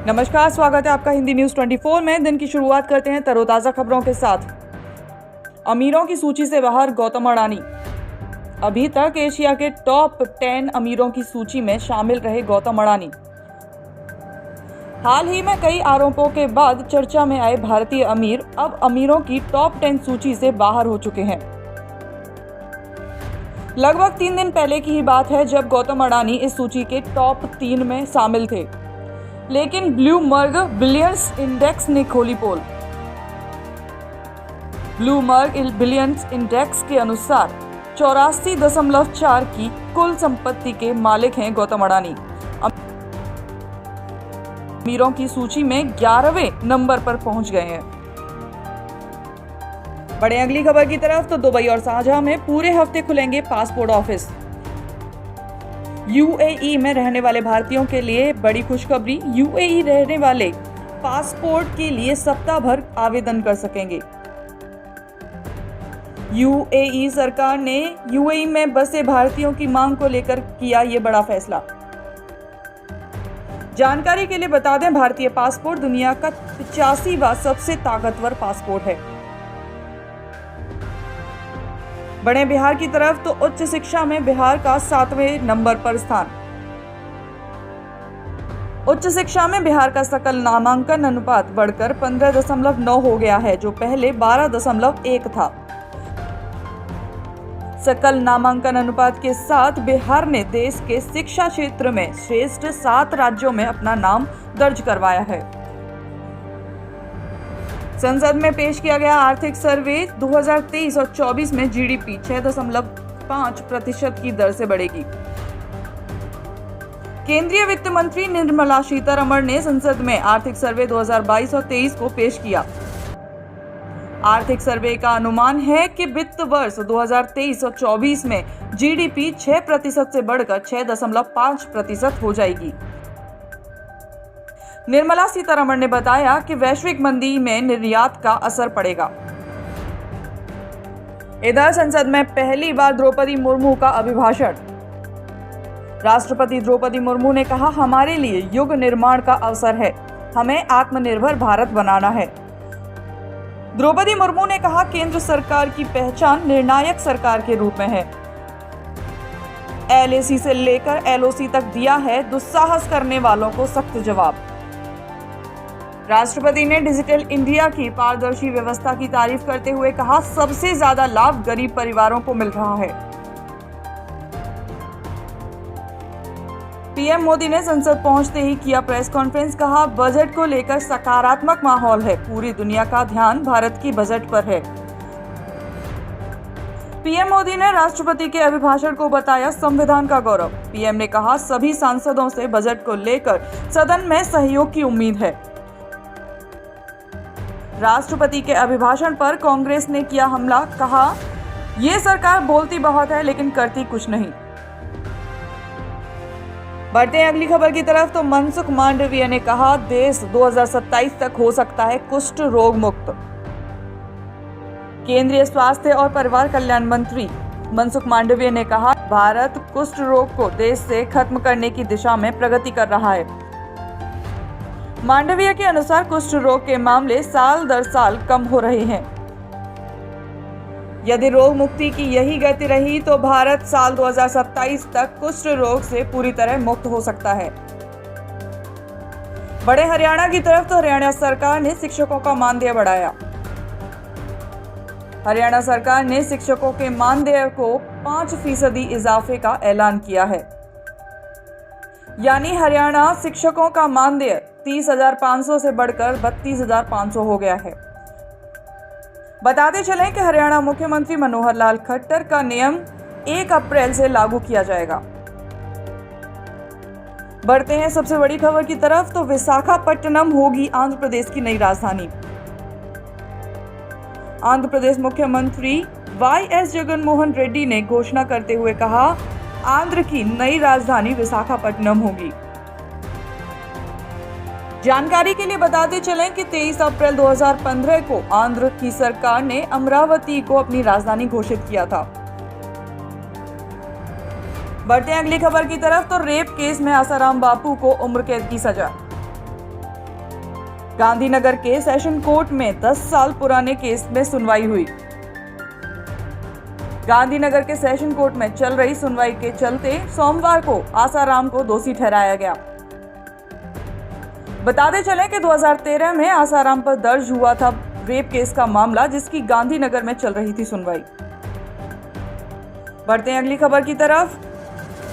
नमस्कार, स्वागत है आपका हिंदी न्यूज 24 में। दिन की शुरुआत करते हैं तरोताजा खबरों के साथ। अमीरों की सूची से बाहर गौतम अडानी। अभी तक एशिया के टॉप 10 अमीरों की सूची में शामिल रहे गौतम अडानी। हाल ही में कई आरोपों के बाद चर्चा में आए भारतीय अमीर अब अमीरों की टॉप 10 सूची से बाहर हो चुके हैं। लगभग 3 दिन पहले की ही बात है जब गौतम अडानी इस सूची के टॉप 3 में शामिल थे, लेकिन ब्लूमबर्ग बिलियंस इंडेक्स ने खोली पोल। ब्लूमबर्ग बिलियंस इंडेक्स के अनुसार 84.4 की कुल संपत्ति के मालिक हैं गौतम अडानी। अमीरों की सूची में 11वें नंबर पर पहुंच गए हैं। बढ़े अगली खबर की तरफ तो दुबई और शारजाह में पूरे हफ्ते खुलेंगे पासपोर्ट ऑफिस। यूएई में रहने वाले भारतीयों के लिए बड़ी खुशखबरी। यूएई रहने वाले पासपोर्ट के लिए सप्ताह भर आवेदन कर सकेंगे। यूएई सरकार ने यूएई में बसे भारतीयों की मांग को लेकर किया ये बड़ा फैसला। जानकारी के लिए बता दें, भारतीय पासपोर्ट दुनिया का 85वां सबसे ताकतवर पासपोर्ट है। बढ़े बिहार की तरफ तो उच्च शिक्षा में बिहार का 7वें नंबर पर स्थान। उच्च शिक्षा में बिहार का सकल नामांकन अनुपात बढ़कर 15.9 हो गया है, जो पहले 12.1 था। सकल नामांकन अनुपात के साथ बिहार ने देश के शिक्षा क्षेत्र में श्रेष्ठ 7 राज्यों में अपना नाम दर्ज करवाया है। संसद में पेश किया गया आर्थिक सर्वे 2023 और 24 में जीडीपी 6.5% की दर से बढ़ेगी। केंद्रीय वित्त मंत्री निर्मला सीतारमण ने संसद में आर्थिक सर्वे 2022 और 23 को पेश किया। आर्थिक सर्वे का अनुमान है कि वित्त वर्ष 2023 और 24 में जीडीपी 6% से बढ़कर 6.5% हो जाएगी। निर्मला सीतारमण ने बताया कि वैश्विक मंदी में निर्यात का असर पड़ेगा। इधर संसद में पहली बार द्रौपदी मुर्मू का अभिभाषण। राष्ट्रपति द्रौपदी मुर्मू ने कहा, हमारे लिए युग निर्माण का अवसर है, हमें आत्मनिर्भर भारत बनाना है। द्रौपदी मुर्मू ने कहा, केंद्र सरकार की पहचान निर्णायक सरकार के रूप में है। एलएसी से लेकर एलओसी तक दिया है दुस्साहस करने वालों को सख्त जवाब। राष्ट्रपति ने डिजिटल इंडिया की पारदर्शी व्यवस्था की तारीफ करते हुए कहा, सबसे ज्यादा लाभ गरीब परिवारों को मिल रहा है। पीएम मोदी ने संसद पहुंचते ही किया प्रेस कॉन्फ्रेंस। कहा, बजट को लेकर सकारात्मक माहौल है, पूरी दुनिया का ध्यान भारत की बजट पर है। पीएम मोदी ने राष्ट्रपति के अभिभाषण को बताया संविधान का गौरव। पीएम ने कहा, सभी सांसदों से बजट को लेकर सदन में सहयोग की उम्मीद है। राष्ट्रपति के अभिभाषण पर कांग्रेस ने किया हमला। कहा, यह सरकार बोलती बहुत है लेकिन करती कुछ नहीं। बढ़ते हैं अगली खबर की तरफ तो मनसुख मांडविया ने कहा, देश 2027 तक हो सकता है कुष्ठ रोग मुक्त। केंद्रीय स्वास्थ्य और परिवार कल्याण मंत्री मनसुख मांडविया ने कहा, भारत कुष्ठ रोग को देश से खत्म करने की दिशा में प्रगति कर रहा है। मांडविया के अनुसार कुष्ठ रोग के मामले साल दर साल कम हो रहे हैं। यदि रोग मुक्ति की यही गति रही तो भारत साल 2027 तक कुष्ठ रोग से पूरी तरह मुक्त हो सकता है। बड़े हरियाणा की तरफ तो हरियाणा सरकार ने शिक्षकों का मानदेय बढ़ाया। हरियाणा सरकार ने शिक्षकों के मानदेय को 5% इजाफे का ऐलान किया है। यानी हरियाणा शिक्षकों का मानदेय 30,500 से बढ़कर 32,500 हो गया है। बताते चलें कि हरियाणा मुख्यमंत्री मनोहर लाल खट्टर का नियम 1 अप्रैल से लागू किया जाएगा। बढ़ते हैं सबसे बड़ी खबर की तरफ तो विशाखापट्टनम होगी आंध्र प्रदेश की नई राजधानी। आंध्र प्रदेश मुख्यमंत्री वाईएस जगनमोहन रेड्डी ने घोषणा करते हुए कहा, आंध्र की नई राजधानी विशाखापट्टनम होगी। जानकारी के लिए बताते चलें कि 23 अप्रैल 2015 को आंध्र की सरकार ने अमरावती को अपनी राजधानी घोषित किया था। बढ़ते हैं अगली खबर की तरफ तो रेप केस में आसाराम बापू को उम्र कैद की सजा। गांधीनगर के सेशन कोर्ट में 10 साल पुराने केस में सुनवाई हुई। गांधीनगर के सेशन कोर्ट में चल रही सुनवाई के चलते सोमवार को आसाराम को दोषी ठहराया गया। बताते चलें कि 2013 में आसाराम पर दर्ज हुआ था रेप केस का मामला, जिसकी गांधीनगर में चल रही थी सुनवाई। बढ़ते हैं अगली खबर की तरफ।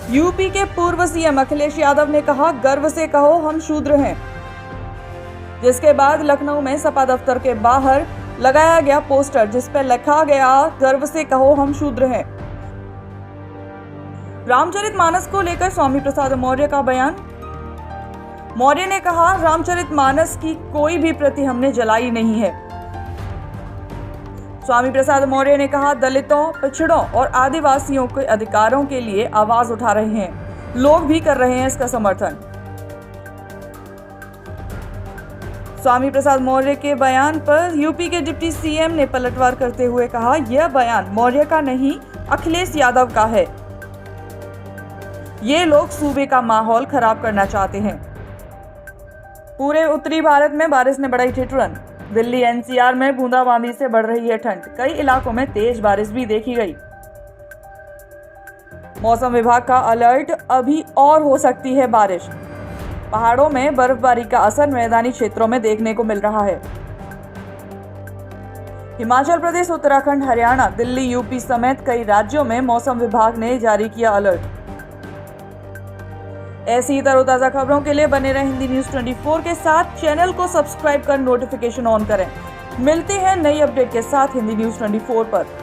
यूपी के पूर्व सीएम अखिलेश यादव ने कहा, गर्व से कहो हम शूद्र हैं। जिसके बाद लखनऊ में सपा दफ्तर के बाहर लगाया गया पोस्टर, जिस पर लिखा गया, गर्व से कहो हम शूद्र हैं। रामचरितमानस को लेकर स्वामी प्रसाद मौर्य का बयान। मौर्य ने कहा, रामचरितमानस की कोई भी प्रति हमने जलाई नहीं है। स्वामी प्रसाद मौर्य ने कहा, दलितों, पिछड़ों और आदिवासियों के अधिकारों के लिए आवाज उठा रहे हैं, लोग भी कर रहे हैं इसका समर्थन। स्वामी प्रसाद मौर्य के बयान पर यूपी के डिप्टी सीएम ने पलटवार करते हुए कहा, यह बयान मौर्य का नहीं, अखिलेश यादव का है। ये लोग सूबे का माहौल खराब करना चाहते हैं। पूरे उत्तरी भारत में बारिश ने बढ़ाई ठिठुरन। दिल्ली एनसीआर में बूंदाबांदी से बढ़ रही है ठंड। कई इलाकों में तेज बारिश भी देखी गई। मौसम विभाग का अलर्ट, अभी और हो सकती है बारिश। पहाड़ों में बर्फबारी का असर मैदानी क्षेत्रों में देखने को मिल रहा है। हिमाचल प्रदेश, उत्तराखंड, हरियाणा, दिल्ली, यूपी समेत कई राज्यों में मौसम विभाग ने जारी किया अलर्ट। ऐसी ही तरोताजा खबरों के लिए बने रहे हिंदी न्यूज 24 के साथ। चैनल को सब्सक्राइब कर नोटिफिकेशन ऑन करें। मिलते हैं नई अपडेट के साथ हिंदी न्यूज 24 पर।